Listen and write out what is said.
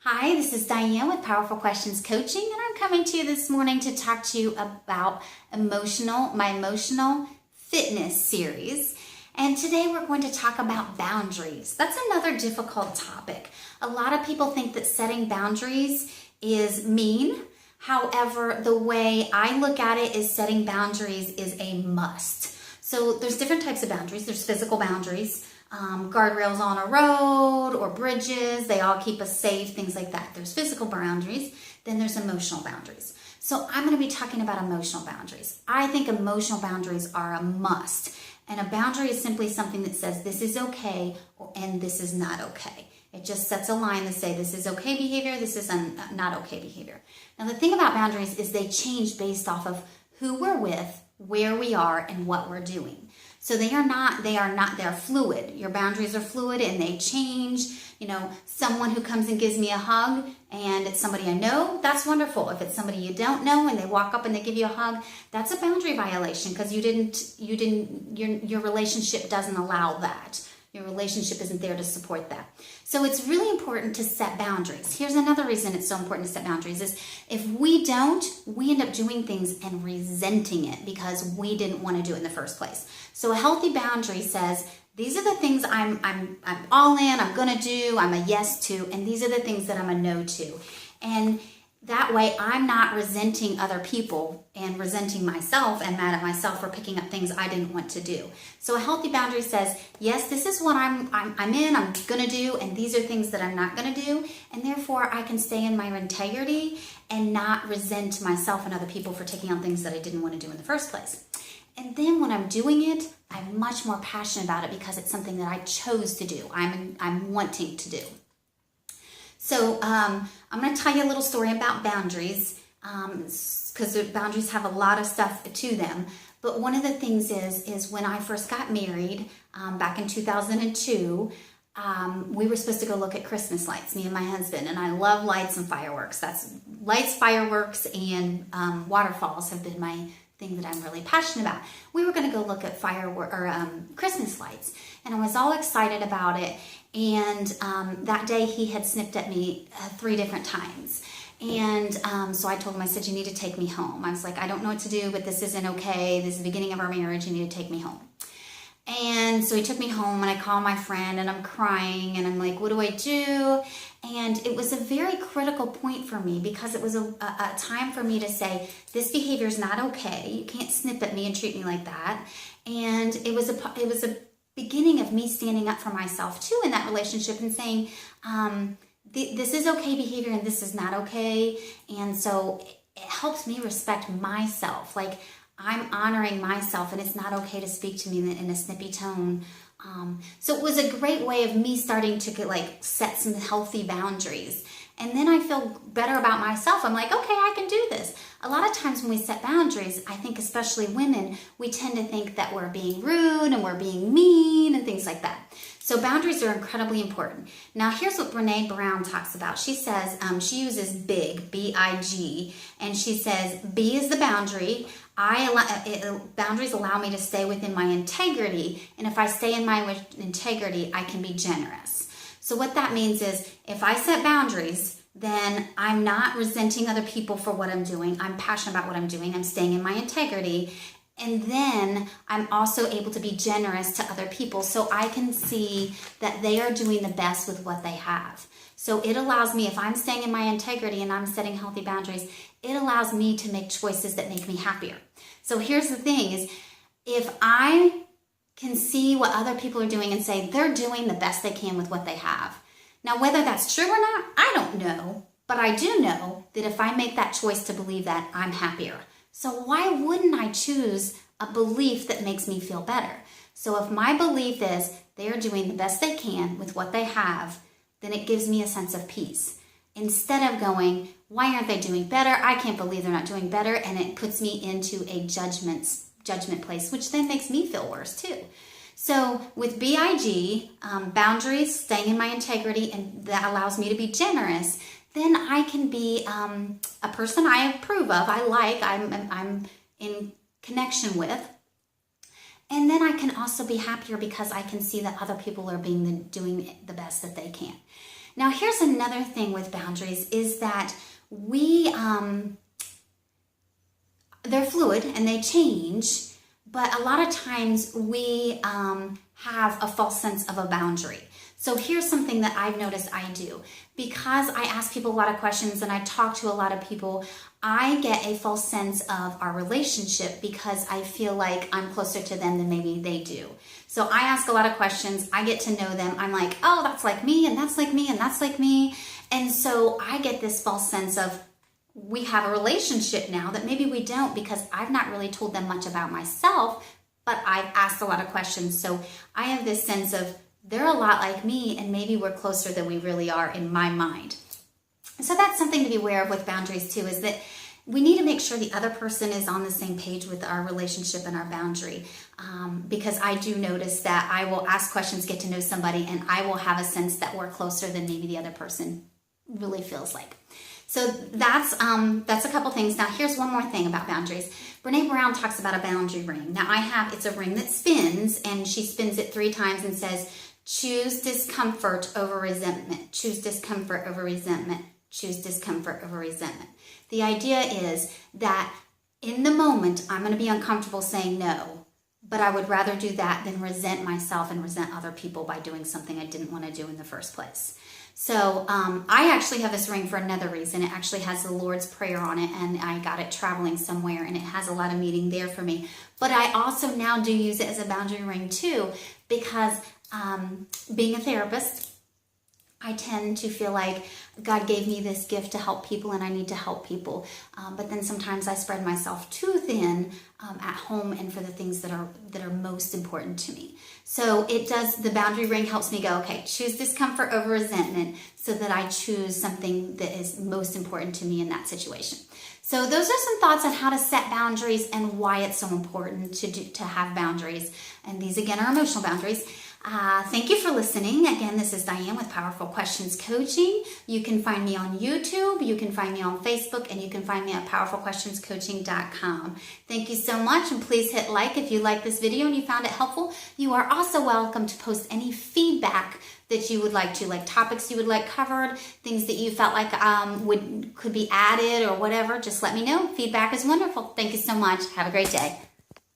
Hi, this is Diane with Powerful Questions Coaching, and I'm coming to you this morning to talk to you about my emotional fitness series. And today we're going to talk about boundaries. That's another difficult topic. A lot of people think that setting boundaries is mean. However, the way I look at it is setting boundaries is a must. So there's different types of boundaries. There's physical boundaries. Guardrails on a road or bridges, they all keep us safe, things like that. There's physical boundaries, then there's emotional boundaries. So I'm going to be talking about emotional boundaries. I think emotional boundaries are a must. And a boundary is simply something that says this is okay and this is not okay. It just sets a line to say this is okay behavior, this is not okay behavior. Now the thing about boundaries is they change based off of who we're with, where we are, and what we're doing. So they're fluid. Your boundaries are fluid and they change. You know, someone who comes and gives me a hug and it's somebody I know, that's wonderful. If it's somebody you don't know and they walk up and they give you a hug, that's a boundary violation because your relationship doesn't allow that. Your relationship isn't there to support that. So it's really important to set boundaries. Here's another reason it's so important to set boundaries is if we don't, we end up doing things and resenting it because we didn't want to do it in the first place. So a healthy boundary says, these are the things I'm all in, I'm going to do, I'm a yes to, and these are the things that I'm a no to. And that way I'm not resenting other people and resenting myself and mad at myself for picking up things I didn't want to do. So a healthy boundary says, yes, this is what I'm going to do, and these are things that I'm not going to do, and therefore I can stay in my integrity and not resent myself and other people for taking on things that I didn't want to do in the first place. And then when I'm doing it, I'm much more passionate about it because it's something that I chose to do. I'm wanting to do. So I'm going to tell you a little story about boundaries because boundaries have a lot of stuff to them. But one of the things is when I first got married back in 2002, we were supposed to go look at Christmas lights, me and my husband. And I love lights and fireworks. Lights, fireworks, and waterfalls have been my thing that I'm really passionate about. We were going to go look at Christmas lights, and I was all excited about it. And that day he had snipped at me 3 different times. And so I told him, I said, you need to take me home. I was like, I don't know what to do, but this isn't okay. This is the beginning of our marriage. You need to take me home. And so he took me home, and I called my friend, and I'm crying, and I'm like, what do I do? And it was a very critical point for me because it was a time for me to say, this behavior is not okay. You can't snip at me and treat me like that. And it was a beginning of me standing up for myself too in that relationship and saying, this is okay behavior and this is not okay. And so it helps me respect myself. Like I'm honoring myself, and it's not okay to speak to me in a snippy tone. So it was a great way of me starting to set some healthy boundaries. And then I feel better about myself. I'm like, okay, I can do this. A lot of times when we set boundaries, I think especially women, we tend to think that we're being rude and we're being mean and things like that. So boundaries are incredibly important. Now here's what Brene Brown talks about. She says, she uses BIG, B-I-G, and she says, B is the boundary. Boundaries allow me to stay within my integrity, and if I stay in my integrity, I can be generous. So what that means is if I set boundaries, then I'm not resenting other people for what I'm doing. I'm passionate about what I'm doing. I'm staying in my integrity. And then I'm also able to be generous to other people so I can see that they are doing the best with what they have. So it allows me, if I'm staying in my integrity and I'm setting healthy boundaries, it allows me to make choices that make me happier. So here's the thing is, if I can see what other people are doing and say they're doing the best they can with what they have. Now, whether that's true or not, I don't know, but I do know that if I make that choice to believe that, I'm happier. So why wouldn't I choose a belief that makes me feel better? So if my belief is they are doing the best they can with what they have, then it gives me a sense of peace. Instead of going, why aren't they doing better? I can't believe they're not doing better. And it puts me into a judgment place, which then makes me feel worse too. So with BIG, boundaries, staying in my integrity, and that allows me to be generous, then I can be a person I approve of, I'm in connection with. And then I can also be happier because I can see that other people are doing the best that they can. Now, here's another thing with boundaries is that they're fluid and they change, but a lot of times we have a false sense of a boundary. So here's something that I've noticed I do. Because I ask people a lot of questions and I talk to a lot of people, I get a false sense of our relationship because I feel like I'm closer to them than maybe they do. So I ask a lot of questions, I get to know them, I'm like, oh, that's like me, and that's like me, and that's like me. And so I get this false sense of we have a relationship now that maybe we don't, because I've not really told them much about myself, but I've asked a lot of questions. So I have this sense of they're a lot like me, and maybe we're closer than we really are in my mind. So that's something to be aware of with boundaries too, is that we need to make sure the other person is on the same page with our relationship and our boundary. Because I do notice that I will ask questions, get to know somebody, and I will have a sense that we're closer than maybe the other person really feels like. So that's a couple things. Now, here's one more thing about boundaries. Brene Brown talks about a boundary ring. Now, it's a ring that spins, and she spins it 3 times and says, choose discomfort over resentment. Choose discomfort over resentment. Choose discomfort over resentment. The idea is that in the moment, I'm going to be uncomfortable saying no, but I would rather do that than resent myself and resent other people by doing something I didn't want to do in the first place. So I actually have this ring for another reason. It actually has the Lord's Prayer on it, and I got it traveling somewhere, and it has a lot of meaning there for me. But I also now do use it as a boundary ring too, because being a therapist, I tend to feel like God gave me this gift to help people, and I need to help people. But then sometimes I spread myself too thin at home and for the things that are most important to me. So the boundary ring helps me go, okay, choose discomfort over resentment so that I choose something that is most important to me in that situation. So those are some thoughts on how to set boundaries and why it's so important to have boundaries. And these, again, are emotional boundaries. Thank you for listening. Again, this is Diane with Powerful Questions Coaching. You can find me on YouTube, you can find me on Facebook, and you can find me at powerfulquestionscoaching.com. Thank you so much, and please hit like if you like this video and you found it helpful. You are also welcome to post any feedback that you would like to, like topics you would like covered, things that you felt like could be added or whatever. Just let me know. Feedback is wonderful. Thank you so much. Have a great day.